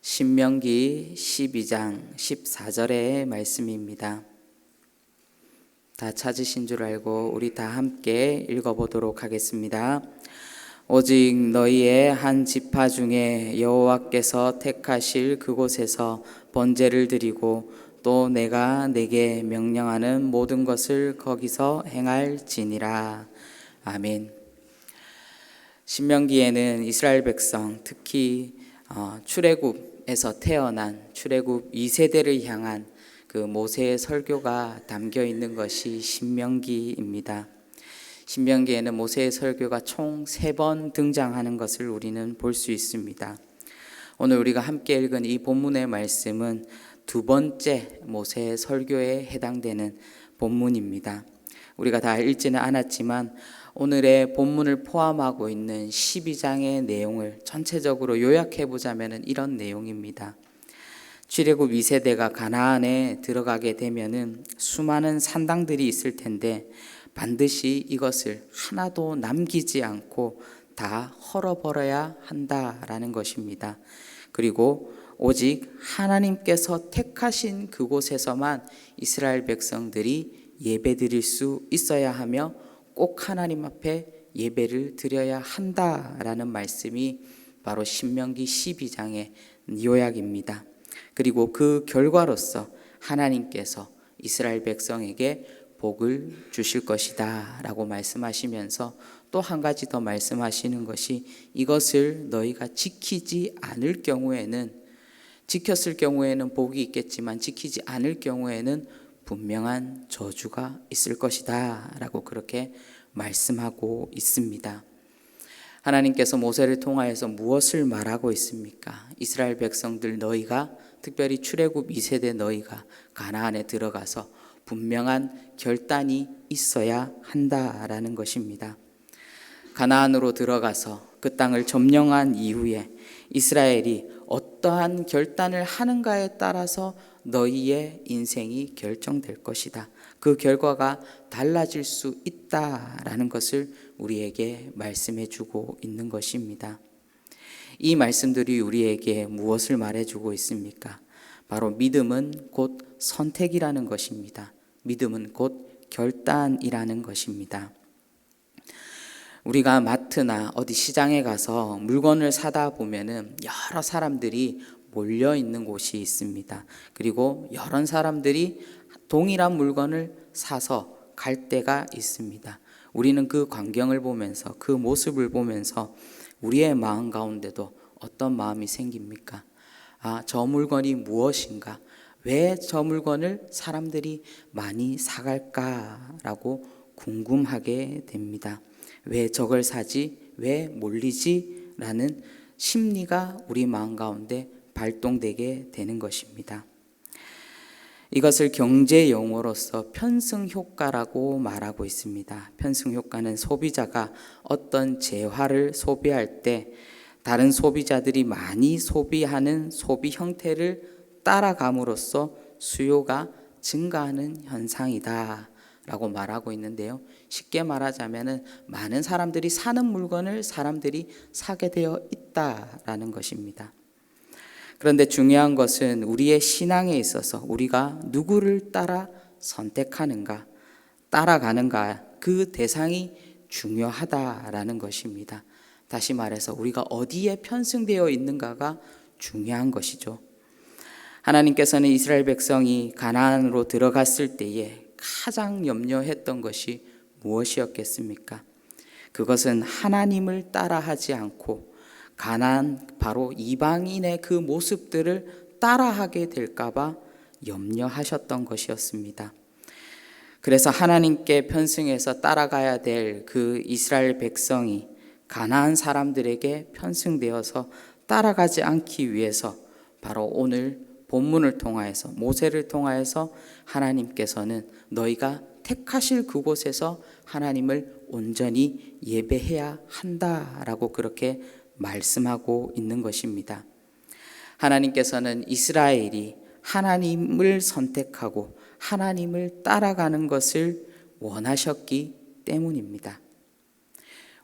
신명기 12장 14절의 말씀입니다. 다 찾으신 줄 알고 우리 다 함께 읽어보도록 하겠습니다. 오직 너희의 한 지파 중에 여호와께서 택하실 그곳에서 번제를 드리고 또 내가 내게 명령하는 모든 것을 거기서 행할지니라. 아멘. 신명기에는 이스라엘 백성, 특히 출애굽에서 태어난 출애굽 2세대를 향한 그 모세의 설교가 담겨 있는 것이 신명기입니다. 신명기에는 모세의 설교가 총 3번 등장하는 것을 우리는 볼 수 있습니다. 오늘 우리가 함께 읽은 이 본문의 말씀은 2번째 모세의 설교에 해당되는 본문입니다. 우리가 다 읽지는 않았지만 오늘의 본문을 포함하고 있는 12장의 내용을 전체적으로 요약해 보자면 이런 내용입니다. 출애굽 2세대가 가나안에 들어가게 되면은 수많은 산당들이 있을 텐데 반드시 이것을 하나도 남기지 않고 다 헐어버려야 한다라는 것입니다. 그리고 오직 하나님께서 택하신 그곳에서만 이스라엘 백성들이 예배드릴 수 있어야 하며 꼭 하나님 앞에 예배를 드려야 한다라는 말씀이 바로 신명기 12장의 요약입니다. 그리고 그 결과로서 하나님께서 이스라엘 백성에게 복을 주실 것이다 라고 말씀하시면서 또 한 가지 더 말씀하시는 것이 이것을 너희가 지키지 않을 경우에는, 지켰을 경우에는 복이 있겠지만 지키지 않을 경우에는 분명한 저주가 있을 것이다 라고 그렇게 말씀하고 있습니다. 하나님께서 모세를 통하여서 무엇을 말하고 있습니까? 이스라엘 백성들 너희가, 특별히 출애굽 2세대 너희가 가나안에 들어가서 분명한 결단이 있어야 한다라는 것입니다. 가나안으로 들어가서 그 땅을 점령한 이후에 이스라엘이 어떠한 결단을 하는가에 따라서 너희의 인생이 결정될 것이다. 그 결과가 달라질 수 있다라는 것을 우리에게 말씀해 주고 있는 것입니다. 이 말씀들이 우리에게 무엇을 말해주고 있습니까? 바로 믿음은 곧 선택이라는 것입니다. 믿음은 곧 결단이라는 것입니다. 우리가 마트나 어디 시장에 가서 물건을 사다 보면은 여러 사람들이 몰려 있는 곳이 있습니다. 그리고 여러 사람들이 동일한 물건을 사서 갈 때가 있습니다. 우리는 그 광경을 보면서, 그 모습을 보면서 우리의 마음 가운데도 어떤 마음이 생깁니까? 저 물건이 무엇인가? 왜 저 물건을 사람들이 많이 사갈까라고 궁금하게 됩니다. 왜 저걸 사지? 왜 몰리지? 라는 심리가 우리 마음 가운데 발동되게 되는 것입니다. 이것을 경제 용어로서 편승효과라고 말하고 있습니다. 편승효과는 소비자가 어떤 재화를 소비할 때 다른 소비자들이 많이 소비하는 소비 형태를 따라감으로써 수요가 증가하는 현상이다 라고 말하고 있는데요. 쉽게 말하자면 많은 사람들이 사는 물건을 사람들이 사게 되어 있다라는 것입니다. 그런데 중요한 것은 우리의 신앙에 있어서 우리가 누구를 따라 선택하는가, 따라가는가, 그 대상이 중요하다라는 것입니다. 다시 말해서 우리가 어디에 편승되어 있는가가 중요한 것이죠. 하나님께서는 이스라엘 백성이 가나안으로 들어갔을 때에 가장 염려했던 것이 무엇이었겠습니까? 그것은 하나님을 따라하지 않고 가나안, 바로 이방인의 그 모습들을 따라하게 될까봐 염려하셨던 것이었습니다. 그래서 하나님께 편승해서 따라가야 될 그 이스라엘 백성이 가나안 사람들에게 편승되어서 따라가지 않기 위해서 바로 오늘 본문을 통하여서, 모세를 통하여서 하나님께서는 너희가 택하실 그곳에서 하나님을 온전히 예배해야 한다라고 그렇게 말씀하고 있는 것입니다. 하나님께서는 이스라엘이 하나님을 선택하고 하나님을 따라가는 것을 원하셨기 때문입니다.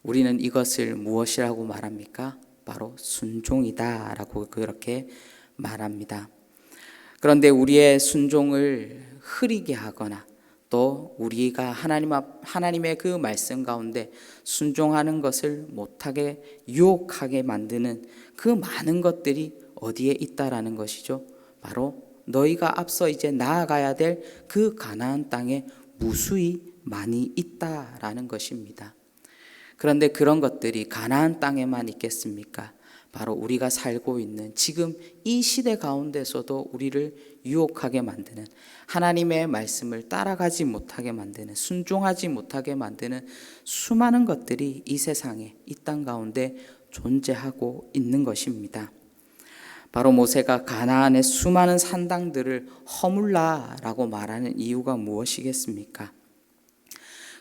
우리는 이것을 무엇이라고 말합니까? 바로 순종이다라고 그렇게 말합니다. 그런데 우리의 순종을 흐리게 하거나 또 우리가 하나님의 그 말씀 가운데 순종하는 것을 못하게 유혹하게 만드는 그 많은 것들이 어디에 있다라는 것이죠. 바로 너희가 앞서 이제 나아가야 될 그 가나안 땅에 무수히 많이 있다라는 것입니다. 그런데 그런 것들이 가나안 땅에만 있겠습니까? 바로 우리가 살고 있는 지금 이 시대 가운데서도 우리를 유혹하게 만드는, 하나님의 말씀을 따라가지 못하게 만드는, 순종하지 못하게 만드는 수많은 것들이 이 세상에, 이 땅 가운데 존재하고 있는 것입니다. 바로 모세가 가나안의 수많은 산당들을 허물라라고 말하는 이유가 무엇이겠습니까?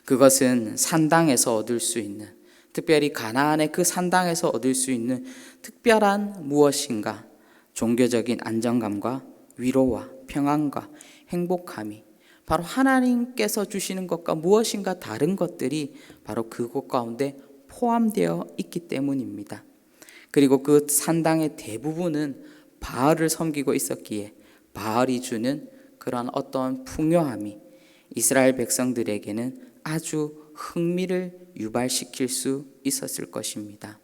그것은 산당에서 얻을 수 있는, 특별히 가나안의 그 산당에서 얻을 수 있는 특별한 무엇인가, 종교적인 안정감과 위로와 평안과 행복함이 바로 하나님께서 주시는 것과 무엇인가 다른 것들이 바로 그곳 가운데 포함되어 있기 때문입니다. 그리고 그 산당의 대부분은 바알을 섬기고 있었기에 바알이 주는 그런 어떤 풍요함이 이스라엘 백성들에게는 아주 흥미를 유발시킬 수 있었을 것입니다.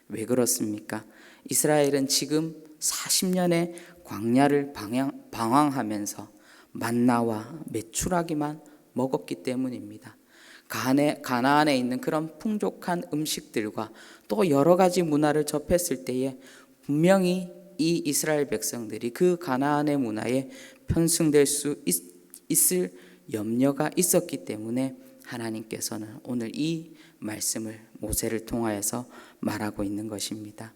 왜 그렇습니까? 이스라엘은 지금 40년의 광야를 방황하면서 만나와 메추라기만 먹었기 때문입니다. 가나안에 있는 그런 풍족한 음식들과 또 여러 가지 문화를 접했을 때에 분명히 이 이스라엘 백성들이 그 가나안의 문화에 편승될 수 있을 염려가 있었기 때문에 하나님께서는 오늘 이 말씀을 모세를 통하여서 말하고 있는 것입니다.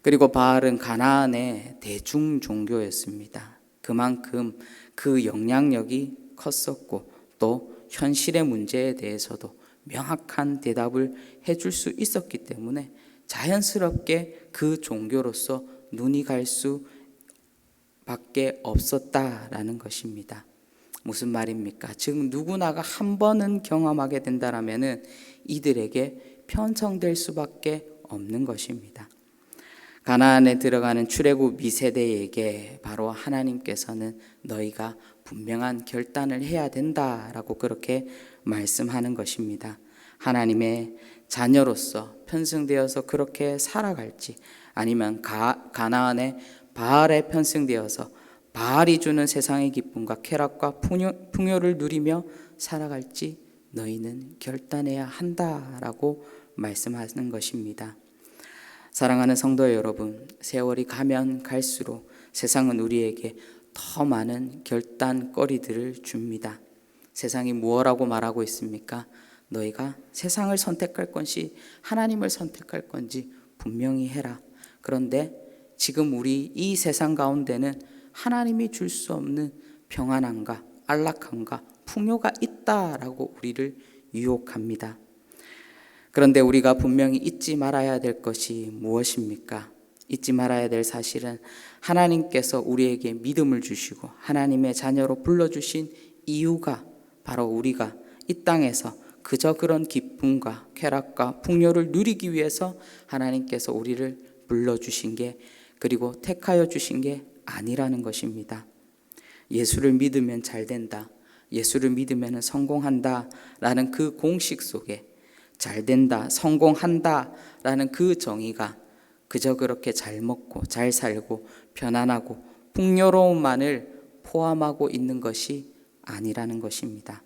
그리고 바알은 가나안의 대중 종교였습니다. 그만큼 그 영향력이 컸었고 또 현실의 문제에 대해서도 명확한 대답을 해줄 수 있었기 때문에 자연스럽게 그 종교로서 눈이 갈 수밖에 없었다라는 것입니다. 무슨 말입니까? 즉 누구나가 한 번은 경험하게 된다라면은 이들에게 편성될 수밖에 없는 것입니다. 가나안에 들어가는 출애굽 미세대에게 바로 하나님께서는 너희가 분명한 결단을 해야 된다라고 그렇게 말씀하는 것입니다. 하나님의 자녀로서 편승되어서 그렇게 살아갈지, 아니면 가나안의 바알에 편승되어서 바알이 주는 세상의 기쁨과 쾌락과 풍요를 누리며 살아갈지 너희는 결단해야 한다라고 말씀하는 것입니다. 사랑하는 성도 여러분, 세월이 가면 갈수록 세상은 우리에게 더 많은 결단거리들을 줍니다. 세상이 무엇라고 말하고 있습니까? 너희가 세상을 선택할 건지 하나님을 선택할 건지 분명히 해라. 그런데 지금 우리 이 세상 가운데는 하나님이 줄 수 없는 평안함과 안락함과 풍요가 있다라고 우리를 유혹합니다. 그런데 우리가 분명히 잊지 말아야 될 것이 무엇입니까? 잊지 말아야 될 사실은 하나님께서 우리에게 믿음을 주시고 하나님의 자녀로 불러주신 이유가 바로 우리가 이 땅에서 그저 그런 기쁨과 쾌락과 풍요를 누리기 위해서 하나님께서 우리를 불러주신 게, 그리고 택하여 주신 게 아니라는 것입니다. 예수를 믿으면 잘 된다, 예수를 믿으면 성공한다 라는 그 공식 속에 잘 된다, 성공한다 라는 그 정의가 그저 그렇게 잘 먹고 잘 살고 편안하고 풍요로움만을 포함하고 있는 것이 아니라는 것입니다.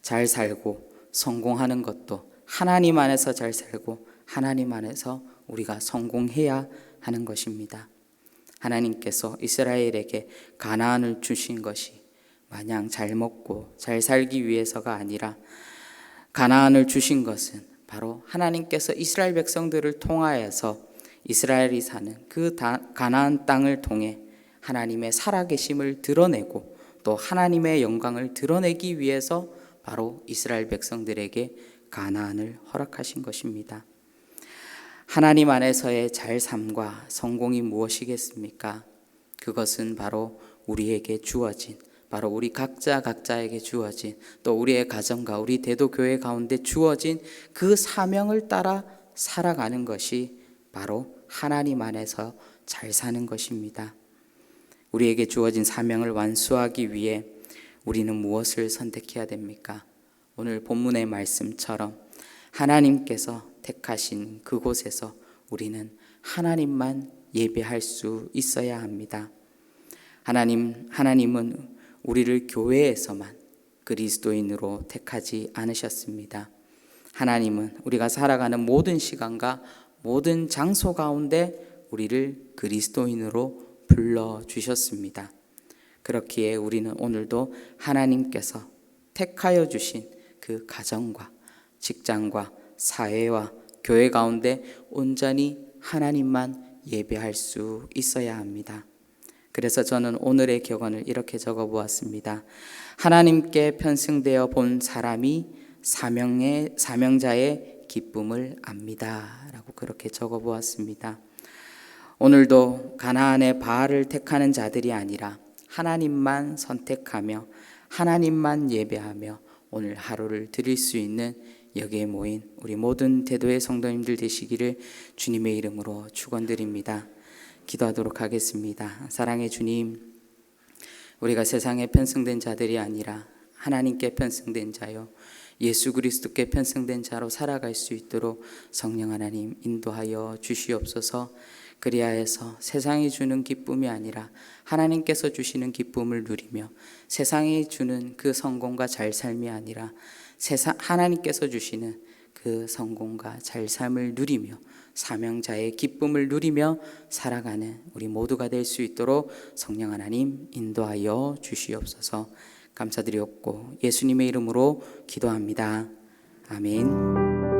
잘 살고 성공하는 것도 하나님 안에서 잘 살고 하나님 안에서 우리가 성공해야 하는 것입니다. 하나님께서 이스라엘에게 가나안을 주신 것이 마냥 잘 먹고 잘 살기 위해서가 아니라 가나안을 주신 것은 바로 하나님께서 이스라엘 백성들을 통하여서 이스라엘이 사는 그 가나안 땅을 통해 하나님의 살아계심을 드러내고 또 하나님의 영광을 드러내기 위해서 바로 이스라엘 백성들에게 가나안을 허락하신 것입니다. 하나님 안에서의 잘 삶과 성공이 무엇이겠습니까? 그것은 바로 우리에게 주어진, 바로 우리 각자에게 주어진, 또 우리의 가정과 우리 대도교회 가운데 주어진 그 사명을 따라 살아가는 것이 바로 하나님 안에서 잘 사는 것입니다. 우리에게 주어진 사명을 완수하기 위해 우리는 무엇을 선택해야 됩니까? 오늘 본문의 말씀처럼 하나님께서 택하신 그곳에서 우리는 하나님만 예배할 수 있어야 합니다. 하나님은 우리를 교회에서만 그리스도인으로 택하지 않으셨습니다. 하나님은 우리가 살아가는 모든 시간과 모든 장소 가운데 우리를 그리스도인으로 불러주셨습니다. 그렇기에 우리는 오늘도 하나님께서 택하여 주신 그 가정과 직장과 사회와 교회 가운데 온전히 하나님만 예배할 수 있어야 합니다. 그래서 저는 오늘의 격언을 이렇게 적어 보았습니다. 하나님께 편승되어 본 사람이 사명자의 기쁨을 압니다. 라고 그렇게 적어 보았습니다. 오늘도 가나안의 바알을 택하는 자들이 아니라 하나님만 선택하며 하나님만 예배하며 오늘 하루를 드릴 수 있는 여기에 모인 우리 모든 대도의 성도님들 되시기를 주님의 이름으로 축원드립니다. 기도하도록 하겠습니다. 사랑의 주님, 우리가 세상에 편승된 자들이 아니라 하나님께 편승된 자요 예수 그리스도께 편승된 자로 살아갈 수 있도록 성령 하나님 인도하여 주시옵소서. 그리하여서 세상이 주는 기쁨이 아니라 하나님께서 주시는 기쁨을 누리며 세상이 주는 그 성공과 잘 삶이 아니라 하나님께서 주시는 그 성공과 잘 삶을 누리며 사명자의 기쁨을 누리며 살아가는 우리 모두가 될 수 있도록 성령 하나님 인도하여 주시옵소서. 감사드리옵고 예수님의 이름으로 기도합니다. 아멘.